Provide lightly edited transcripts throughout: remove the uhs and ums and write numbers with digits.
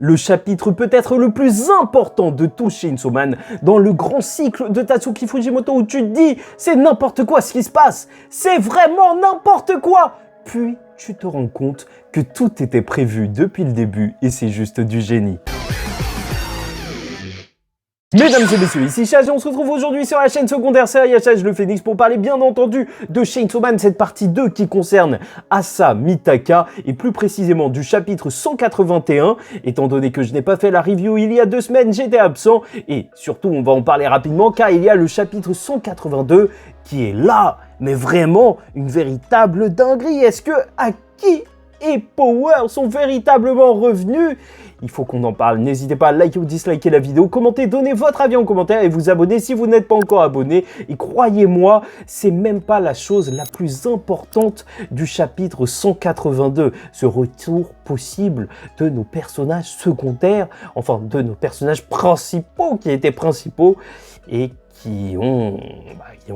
Le chapitre peut-être le plus important de tout Chainsaw Man dans le grand cycle de Tatsuki Fujimoto où tu te dis c'est n'importe quoi ce qui se passe, c'est vraiment n'importe quoi. Puis tu te rends compte que tout était prévu depuis le début et c'est juste du génie. Mesdames et messieurs, ici Chaz et on se retrouve aujourd'hui sur la chaîne secondaire Série Chaz le Phénix pour parler bien entendu de Chainsaw Man, cette partie 2 qui concerne Asa Mitaka et plus précisément du chapitre 181. Étant donné que je n'ai pas fait la review il y a 2 semaines, j'étais absent et surtout on va en parler rapidement car il y a le chapitre 182 qui est là, mais vraiment une véritable dinguerie. Est-ce que Aki et Power sont véritablement revenus? Il faut qu'on en parle. N'hésitez pas à liker ou disliker la vidéo, commenter, donner votre avis en commentaire et vous abonner si vous n'êtes pas encore abonné. Et croyez-moi, c'est même pas la chose la plus importante du chapitre 182. Ce retour possible de nos personnages secondaires, enfin de nos personnages principaux qui étaient principaux et qui ont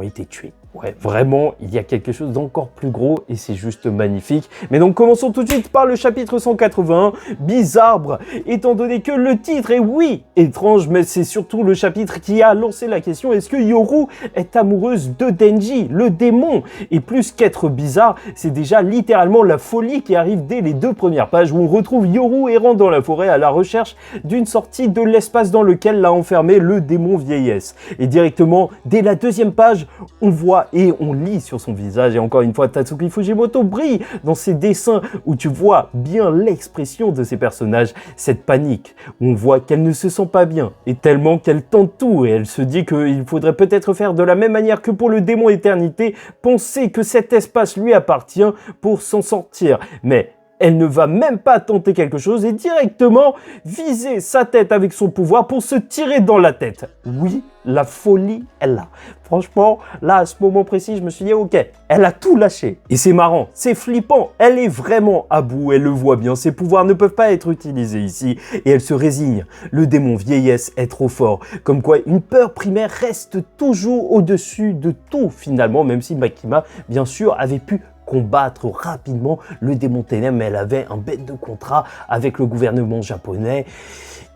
été tués. Ouais, vraiment, il y a quelque chose d'encore plus gros et c'est juste magnifique. Mais donc, commençons tout de suite par le chapitre 181, Bizarre, étant donné que le titre est, oui, étrange, mais c'est surtout le chapitre qui a lancé la question, est-ce que Yoru est amoureuse de Denji, le démon? Et plus qu'être bizarre, c'est déjà littéralement la folie qui arrive dès les 2 premières pages où on retrouve Yoru errant dans la forêt à la recherche d'une sortie de l'espace dans lequel l'a enfermé le démon vieillesse. Et directement, dès la 2e page, on voit et on lit sur son visage, et encore une fois, Tatsuki Fujimoto brille dans ses dessins où tu vois bien l'expression de ses personnages, cette panique, où on voit qu'elle ne se sent pas bien, et tellement qu'elle tente tout, et elle se dit qu'il faudrait peut-être faire de la même manière que pour le démon éternité, penser que cet espace lui appartient pour s'en sortir, mais elle ne va même pas tenter quelque chose et directement viser sa tête avec son pouvoir pour se tirer dans la tête. Oui, la folie est là. Franchement, là, à ce moment précis, je me suis dit, ok, elle a tout lâché. Et c'est marrant, c'est flippant, elle est vraiment à bout, elle le voit bien, ses pouvoirs ne peuvent pas être utilisés ici, et elle se résigne. Le démon vieillesse est trop fort, comme quoi une peur primaire reste toujours au-dessus de tout finalement, même si Makima, bien sûr, avait pu combattre rapidement le démon ténèbres, mais elle avait un bête de contrat avec le gouvernement japonais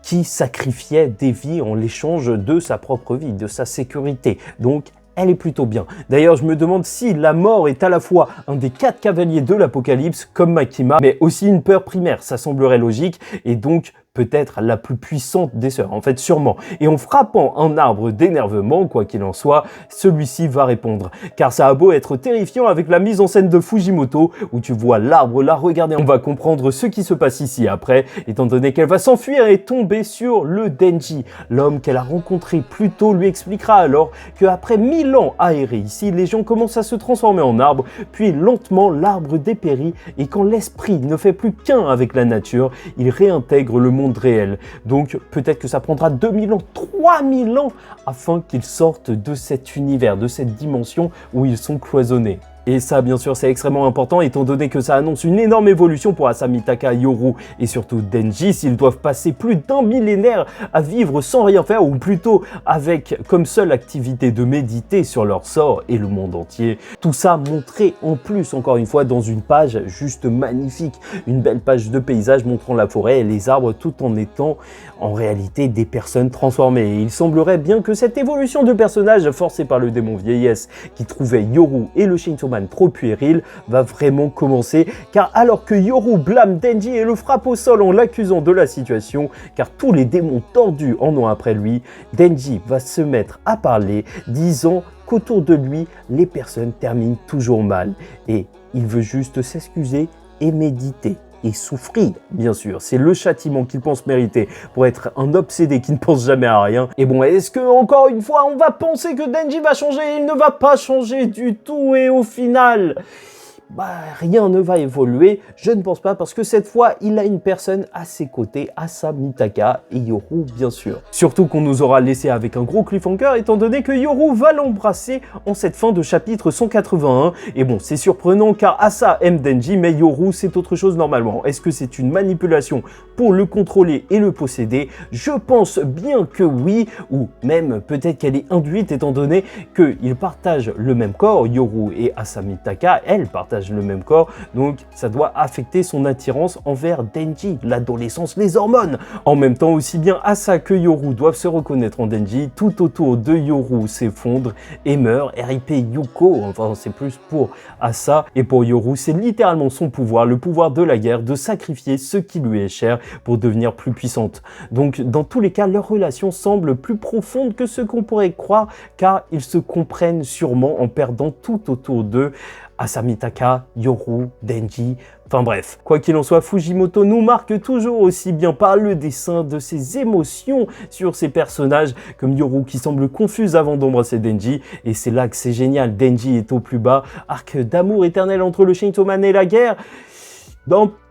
qui sacrifiait des vies en l'échange de sa propre vie, de sa sécurité. Donc, elle est plutôt bien. D'ailleurs, je me demande si la mort est à la fois un des 4 cavaliers de l'Apocalypse, comme Makima, mais aussi une peur primaire. Ça semblerait logique, et donc peut-être la plus puissante des sœurs, en fait sûrement. Et en frappant un arbre d'énervement, quoi qu'il en soit, celui-ci va répondre. Car ça a beau être terrifiant avec la mise en scène de Fujimoto, où tu vois l'arbre là, regarder, on va comprendre ce qui se passe ici après, étant donné qu'elle va s'enfuir et tomber sur le Denji. L'homme qu'elle a rencontré plus tôt lui expliquera alors qu'après 1000 ans aérés ici, les gens commencent à se transformer en arbres, puis lentement l'arbre dépérit, et quand l'esprit ne fait plus qu'un avec la nature, il réintègre le monde réel. Donc peut-être que ça prendra 2000 ans, 3000 ans afin qu'ils sortent de cet univers, de cette dimension où ils sont cloisonnés. Et ça, bien sûr, c'est extrêmement important étant donné que ça annonce une énorme évolution pour Asa Mitaka, Yoru et surtout Denji s'ils doivent passer plus d'1 millénaire à vivre sans rien faire ou plutôt avec comme seule activité de méditer sur leur sort et le monde entier. Tout ça montré en plus, encore une fois, dans une page juste magnifique. Une belle page de paysage montrant la forêt et les arbres tout en étant en réalité des personnes transformées. Et il semblerait bien que cette évolution de personnages forcée par le démon vieillesse qui trouvait Yoru et le Chainsaw Man trop puéril va vraiment commencer, car alors que Yoru blâme Denji et le frappe au sol en l'accusant de la situation, car tous les démons tordus en ont après lui, Denji va se mettre à parler, disant qu'autour de lui, les personnes terminent toujours mal, et il veut juste s'excuser et méditer. Et souffrir, bien sûr. C'est le châtiment qu'il pense mériter pour être un obsédé qui ne pense jamais à rien. Et bon, est-ce que, encore une fois, on va penser que Denji va changer? Il ne va pas changer du tout, et au final, rien ne va évoluer, je ne pense pas, parce que cette fois, il a une personne à ses côtés, Asa Mitaka et Yoru, bien sûr. Surtout qu'on nous aura laissé avec un gros cliffhanger, étant donné que Yoru va l'embrasser en cette fin de chapitre 181. Et bon, c'est surprenant car Asa aime Denji, mais Yoru, c'est autre chose normalement. Est-ce que c'est une manipulation pour le contrôler et le posséder? Je pense bien que oui, ou même peut-être qu'elle est induite, étant donné qu'ils partagent le même corps, Yoru et Asa Mitaka, elle partage partagent le même corps, donc ça doit affecter son attirance envers Denji, l'adolescence, les hormones. En même temps, aussi bien Asa que Yoru doivent se reconnaître en Denji, tout autour de Yoru s'effondre et meurt, RIP Yuko, enfin c'est plus pour Asa, et pour Yoru c'est littéralement son pouvoir, le pouvoir de la guerre, de sacrifier ce qui lui est cher pour devenir plus puissante. Donc dans tous les cas, leur relation semble plus profonde que ce qu'on pourrait croire, car ils se comprennent sûrement en perdant tout autour d'eux, Asa Mitaka, Yoru, Denji, enfin bref. Quoi qu'il en soit, Fujimoto nous marque toujours aussi bien par le dessin de ses émotions sur ses personnages, comme Yoru qui semble confuse avant d'embrasser Denji, et c'est là que c'est génial, Denji est au plus bas, arc d'amour éternel entre le Chainsaw Man et la guerre.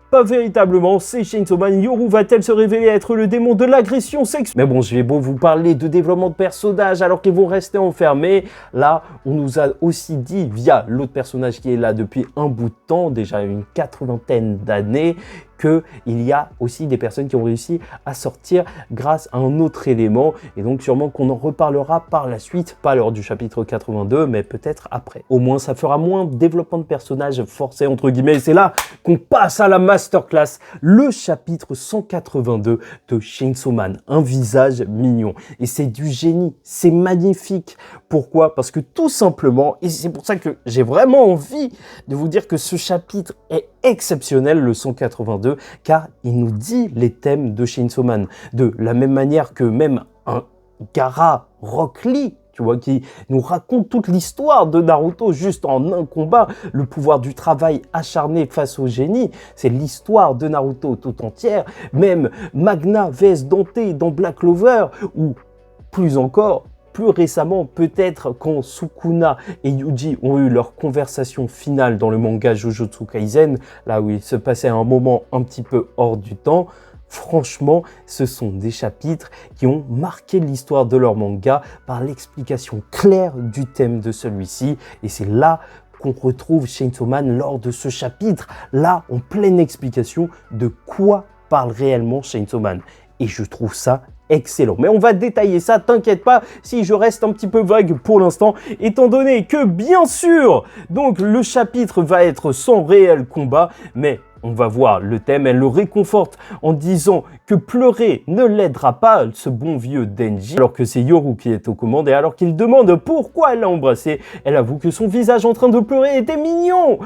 Pas véritablement, c'est Chainsaw Man. Yoru va-t-elle se révéler être le démon de l'agression sexuelle? Mais bon, j'ai beau vous parler de développement de personnages alors qu'ils vont rester enfermés, là, on nous a aussi dit, via l'autre personnage qui est là depuis un bout de temps, déjà une 80aine d'années, qu'il y a aussi des personnes qui ont réussi à sortir grâce à un autre élément, et donc sûrement qu'on en reparlera par la suite, pas lors du chapitre 82, mais peut-être après. Au moins, ça fera moins de développement de personnages forcés, entre guillemets, et c'est là qu'on passe à la masterclass, le chapitre 182 de Chainsaw Man, un visage mignon. Et c'est du génie, c'est magnifique. Pourquoi? Parce que tout simplement, et c'est pour ça que j'ai vraiment envie de vous dire que ce chapitre est exceptionnel, le 182, car il nous dit les thèmes de Chainsaw Man. De la même manière que même un Gaara Rock Lee, tu vois, qui nous raconte toute l'histoire de Naruto juste en un combat, le pouvoir du travail acharné face au génie, c'est l'histoire de Naruto tout entière, même Magna vs Dante dans Black Clover, ou plus encore, plus récemment, peut-être quand Sukuna et Yuji ont eu leur conversation finale dans le manga Jujutsu Kaisen, là où il se passait un moment un petit peu hors du temps, franchement, ce sont des chapitres qui ont marqué l'histoire de leur manga par l'explication claire du thème de celui-ci, et c'est là qu'on retrouve Chainsaw Man lors de ce chapitre, là en pleine explication de quoi parle réellement Chainsaw Man. Et je trouve ça excellent. Mais on va détailler ça, t'inquiète pas si je reste un petit peu vague pour l'instant, étant donné que bien sûr, donc le chapitre va être sans réel combat, mais on va voir le thème, elle le réconforte en disant que pleurer ne l'aidera pas, ce bon vieux Denji, alors que c'est Yoru qui est aux commandes, et alors qu'il demande pourquoi elle l'a embrassé, elle avoue que son visage en train de pleurer était mignon.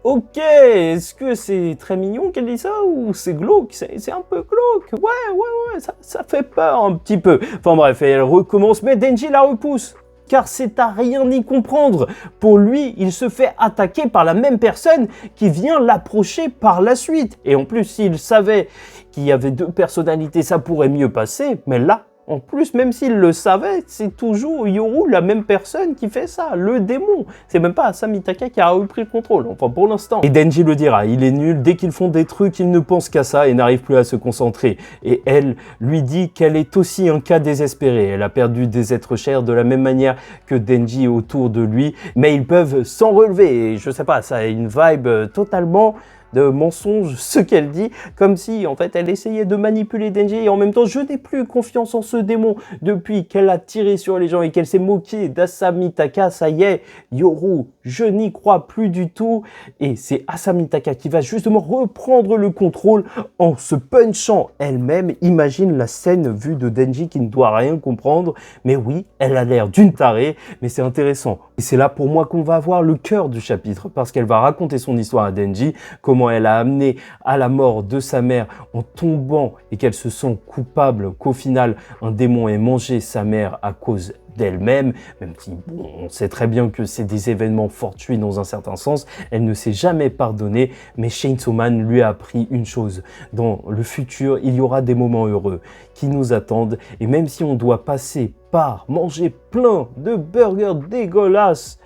Ok, est-ce que c'est très mignon qu'elle dit ça, ou c'est glauque? C'est un peu glauque, ouais, ça fait peur un petit peu. Enfin bref, et elle recommence, mais Denji la repousse, car c'est à rien y comprendre. Pour lui, il se fait attaquer par la même personne qui vient l'approcher par la suite. Et en plus, s'il savait qu'il y avait deux personnalités, ça pourrait mieux passer, mais là, en plus, même s'il le savait, c'est toujours Yoru, la même personne qui fait ça, le démon. C'est même pas Asa Mitaka qui a repris le contrôle, enfin pour l'instant. Et Denji le dira, il est nul, dès qu'ils font des trucs, il ne pense qu'à ça et n'arrive plus à se concentrer. Et elle lui dit qu'elle est aussi un cas désespéré. Elle a perdu des êtres chers de la même manière que Denji autour de lui, mais ils peuvent s'en relever. Et je sais pas, ça a une vibe totalement de mensonge, ce qu'elle dit, comme si en fait elle essayait de manipuler Denji, et en même temps je n'ai plus confiance en ce démon depuis qu'elle a tiré sur les gens et qu'elle s'est moquée d'Asa Mitaka. Ça y est, Yoru, je n'y crois plus du tout, et c'est Asa Mitaka qui va justement reprendre le contrôle en se punchant elle-même. Imagine la scène vue de Denji qui ne doit rien comprendre, mais oui, elle a l'air d'une tarée, mais c'est intéressant. Et c'est là pour moi qu'on va avoir le cœur du chapitre, parce qu'elle va raconter son histoire à Denji, comment elle a amené à la mort de sa mère en tombant et qu'elle se sent coupable, qu'au final un démon ait mangé sa mère à cause d'elle-même, même si bon, on sait très bien que c'est des événements fortuits dans un certain sens, elle ne s'est jamais pardonnée, mais Chainsaw Man lui a appris une chose: dans le futur, il y aura des moments heureux qui nous attendent, et même si on doit passer par manger plein de burgers dégueulasses,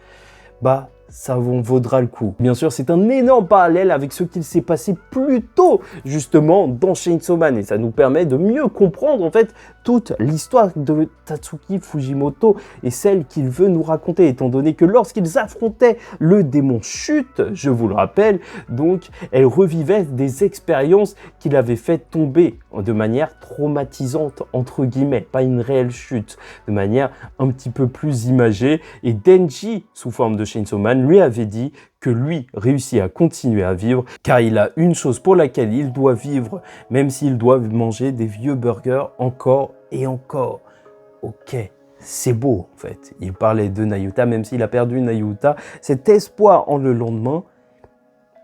bah ça en vaudra le coup. Bien sûr, c'est un énorme parallèle avec ce qu'il s'est passé plus tôt, justement, dans Chainsaw Man, et ça nous permet de mieux comprendre, en fait, toute l'histoire de Tatsuki Fujimoto et celle qu'il veut nous raconter, étant donné que lorsqu'ils affrontaient le démon chute, je vous le rappelle, donc, elle revivait des expériences qu'il avait fait tomber de manière traumatisante, entre guillemets, pas une réelle chute, de manière un petit peu plus imagée, et Denji, sous forme de Chainsaw Man, Soman lui avait dit que lui réussit à continuer à vivre car il a une chose pour laquelle il doit vivre, même s'il doit manger des vieux burgers encore et encore. Ok, c'est beau en fait. Il parlait de Nayuta, même s'il a perdu Nayuta. Cet espoir en le lendemain,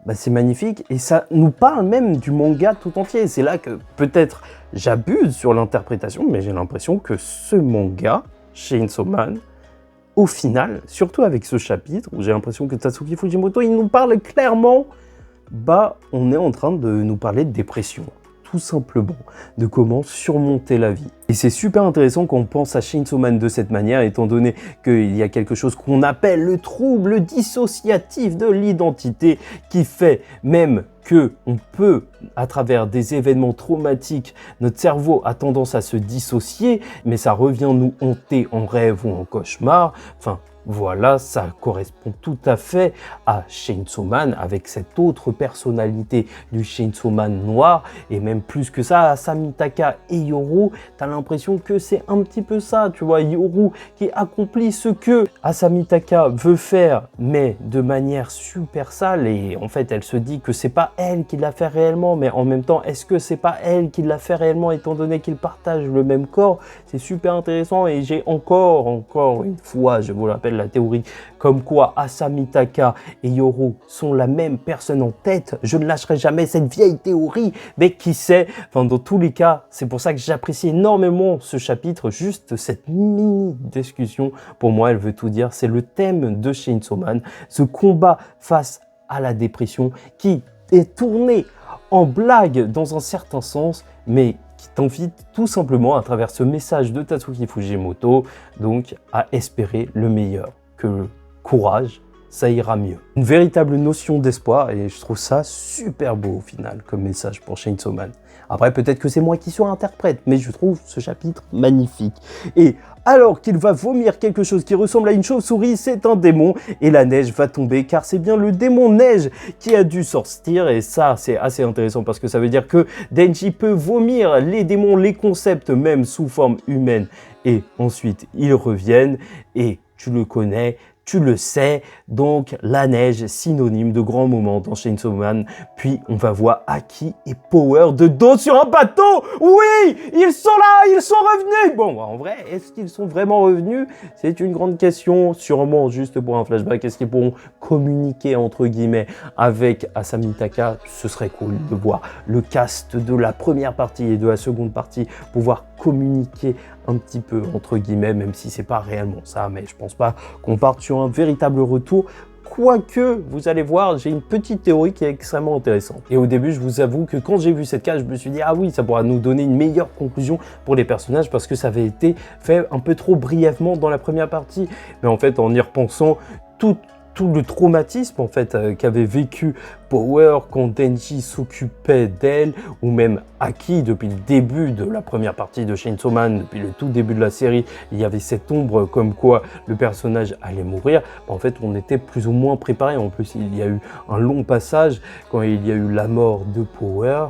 bah, c'est magnifique et ça nous parle même du manga tout entier. C'est là que peut-être j'abuse sur l'interprétation, mais j'ai l'impression que ce manga, Chainsaw Man, au final, surtout avec ce chapitre où j'ai l'impression que Tatsuki Fujimoto, il nous parle clairement, bah on est en train de nous parler de dépression. Tout simplement, de comment surmonter la vie. Et c'est super intéressant quand on pense à Chainsaw Man de cette manière, étant donné qu'il y a quelque chose qu'on appelle le trouble dissociatif de l'identité, qui fait même que on peut, à travers des événements traumatiques, notre cerveau a tendance à se dissocier, mais ça revient nous hanter en rêve ou en cauchemar. Enfin, voilà, ça correspond tout à fait à Chainsaw Man avec cette autre personnalité du Chainsaw Man noir et même plus que ça, Asamitaka et Yoru, t'as l'impression que c'est un petit peu ça, tu vois, Yoru qui accomplit ce que Asamitaka veut faire mais de manière super sale et en fait elle se dit que c'est pas elle qui l'a fait réellement mais en même temps est-ce que c'est pas elle qui l'a fait réellement étant donné qu'ils partagent le même corps? C'est super intéressant et j'ai encore une fois, je vous l'appelle la théorie comme quoi Asamitaka et Yoru sont la même personne en tête. Je ne lâcherai jamais cette vieille théorie, mais qui sait, enfin dans tous les cas, c'est pour ça que j'apprécie énormément ce chapitre, juste cette mini discussion, pour moi elle veut tout dire, c'est le thème de Chainsaw Man, ce combat face à la dépression qui est tourné en blague dans un certain sens, mais qui t'invite tout simplement à travers ce message de Tatsuki Fujimoto donc à espérer le meilleur, que le courage, ça ira mieux. Une véritable notion d'espoir et je trouve ça super beau au final comme message pour Chainsaw Man. Après peut-être que c'est moi qui surinterprète, mais je trouve ce chapitre magnifique. Et alors qu'il va vomir quelque chose qui ressemble à une chauve-souris, c'est un démon et la neige va tomber car c'est bien le démon neige qui a dû sortir et ça c'est assez intéressant parce que ça veut dire que Denji peut vomir les démons, les concepts même sous forme humaine et ensuite ils reviennent et tu le connais, tu le sais, donc la neige, synonyme de grands moments dans Chainsaw Man. Puis on va voir Aki et Power de dos sur un bateau. Oui, ils sont là, ils sont revenus. Bon, en vrai, est-ce qu'ils sont vraiment revenus? C'est une grande question, sûrement juste pour un flashback. Est-ce qu'ils pourront communiquer entre guillemets avec Asamitaka? Ce serait cool de voir le cast de la première partie et de la seconde partie pouvoir communiquer un petit peu entre guillemets, même si c'est pas réellement ça, mais je pense pas qu'on parte sur un véritable retour. Quoique, vous allez voir, j'ai une petite théorie qui est extrêmement intéressante. Et au début, je vous avoue que quand j'ai vu cette case, je me suis dit, ah oui, ça pourra nous donner une meilleure conclusion pour les personnages parce que ça avait été fait un peu trop brièvement dans la première partie. Mais en fait, en y repensant, tout le traumatisme en fait qu'avait vécu Power quand Denji s'occupait d'elle, ou même Aki depuis le début de la première partie de Chainsaw Man, depuis le tout début de la série, il y avait cette ombre comme quoi le personnage allait mourir. En fait, on était plus ou moins préparé. En plus, il y a eu un long passage quand il y a eu la mort de Power.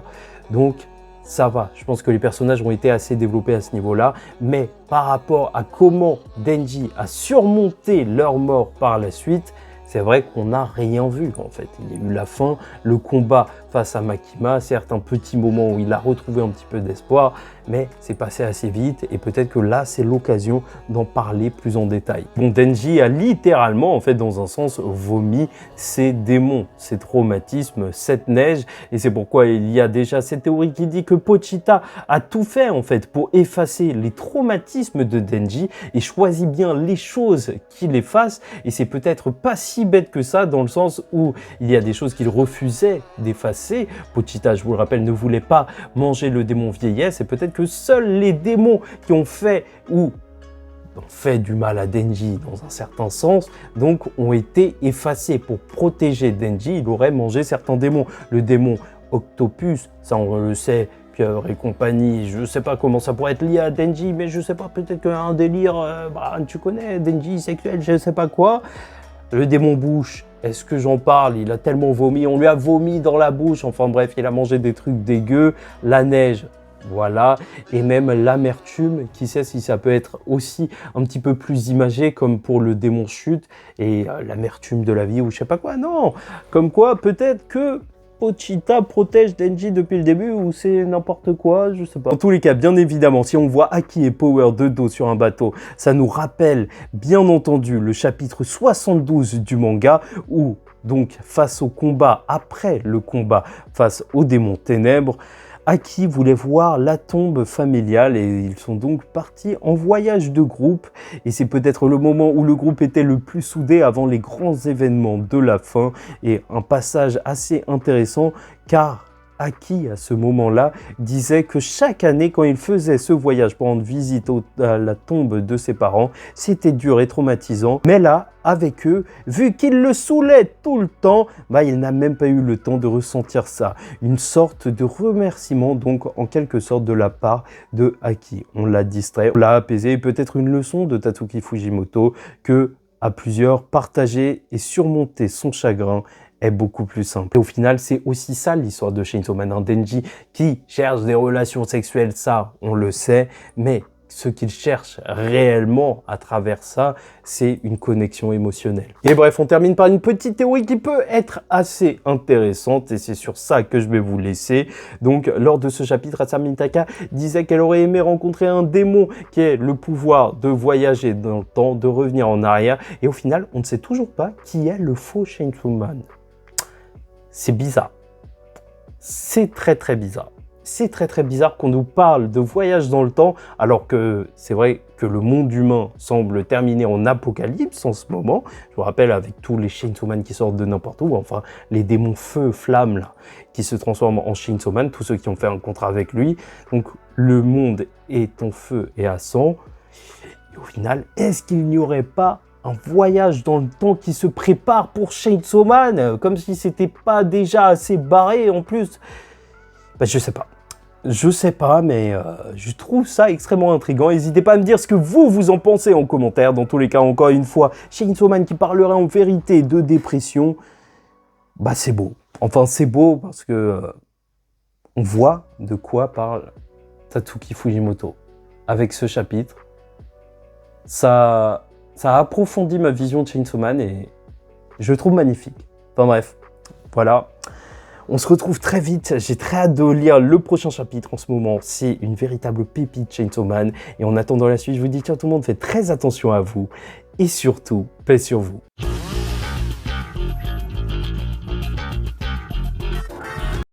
Donc, ça va, je pense que les personnages ont été assez développés à ce niveau-là, mais par rapport à comment Denji a surmonté leur mort par la suite, c'est vrai qu'on n'a rien vu en fait. Il y a eu la fin, le combat face à Makima, certes un petit moment où il a retrouvé un petit peu d'espoir, mais c'est passé assez vite et peut-être que là c'est l'occasion d'en parler plus en détail. Bon, Denji a littéralement en fait dans un sens vomi ses démons, ses traumatismes, cette neige et c'est pourquoi il y a déjà cette théorie qui dit que Pochita a tout fait en fait pour effacer les traumatismes de Denji et choisit bien les choses qu'il efface et c'est peut-être pas si bête que ça dans le sens où il y a des choses qu'il refusait d'effacer. Pochita, je vous le rappelle, ne voulait pas manger le démon vieillesse et peut-être que seuls les démons qui ont fait ou ont fait du mal à Denji dans un certain sens, donc ont été effacés pour protéger Denji. Il aurait mangé certains démons. Le démon Octopus, ça on le sait, Pieuvre et compagnie, je sais pas comment ça pourrait être lié à Denji, mais je sais pas, peut-être qu'un délire, tu connais, Denji sexuel, je sais pas quoi. Le démon bouche, est-ce que j'en parle? Il a tellement vomi, on lui a vomi dans la bouche, enfin bref, il a mangé des trucs dégueux. La neige, Voilà, et même l'amertume, qui sait si ça peut être aussi un petit peu plus imagé comme pour le démon chute et l'amertume de la vie ou je sais pas quoi, non, comme quoi peut-être que Pochita protège Denji depuis le début ou c'est n'importe quoi, je sais pas. En tous les cas, bien évidemment, si on voit Aki et Power de dos sur un bateau, ça nous rappelle bien entendu le chapitre 72 du manga où donc face au combat, après le combat face au démon ténèbres, Aki voulait voir la tombe familiale et ils sont donc partis en voyage de groupe et c'est peut-être le moment où le groupe était le plus soudé avant les grands événements de la fin et un passage assez intéressant car Aki, à ce moment-là, disait que chaque année, quand il faisait ce voyage pour rendre visite à la tombe de ses parents, c'était dur et traumatisant. Mais là, avec eux, vu qu'il le saoulait tout le temps, il n'a même pas eu le temps de ressentir ça. Une sorte de remerciement, donc, en quelque sorte, de la part de Aki. On l'a distrait, on l'a apaisé, peut-être une leçon de Tatsuki Fujimoto que, à plusieurs, partager et surmonter son chagrin est beaucoup plus simple. Et au final, c'est aussi ça l'histoire de Chainsaw Man. Un Denji qui cherche des relations sexuelles, ça, on le sait, mais ce qu'il cherche réellement à travers ça, c'est une connexion émotionnelle. Et bref, on termine par une petite théorie qui peut être assez intéressante et c'est sur ça que je vais vous laisser. Donc, lors de ce chapitre, Asa Mitaka disait qu'elle aurait aimé rencontrer un démon qui ait le pouvoir de voyager dans le temps, de revenir en arrière. Et au final, on ne sait toujours pas qui est le faux Chainsaw Man. C'est bizarre. C'est très bizarre. C'est très bizarre qu'on nous parle de voyage dans le temps, alors que c'est vrai que le monde humain semble terminer en apocalypse en ce moment. Je vous rappelle, avec tous les Chainsaw Man qui sortent de n'importe où, enfin, les démons feu, flamme, là, qui se transforment en Chainsaw Man, tous ceux qui ont fait un contrat avec lui. Donc, le monde est en feu et à sang. Et au final, est-ce qu'il n'y aurait pas un voyage dans le temps qui se prépare pour Chainsaw Man, comme si c'était pas déjà assez barré en plus. Je sais pas. Je sais pas, mais je trouve ça extrêmement intriguant. N'hésitez pas à me dire ce que vous en pensez en commentaire. Dans tous les cas, encore une fois, Chainsaw Man qui parlerait en vérité de dépression, c'est beau. Enfin, c'est beau parce que on voit de quoi parle Tatsuki Fujimoto avec ce chapitre. Ça a approfondi ma vision de Chainsaw Man et je le trouve magnifique. Enfin bref, voilà. On se retrouve très vite. J'ai très hâte de lire le prochain chapitre en ce moment. C'est une véritable pépite Chainsaw Man. Et en attendant la suite, je vous dis, tiens tout le monde, faites très attention à vous. Et surtout, paix sur vous.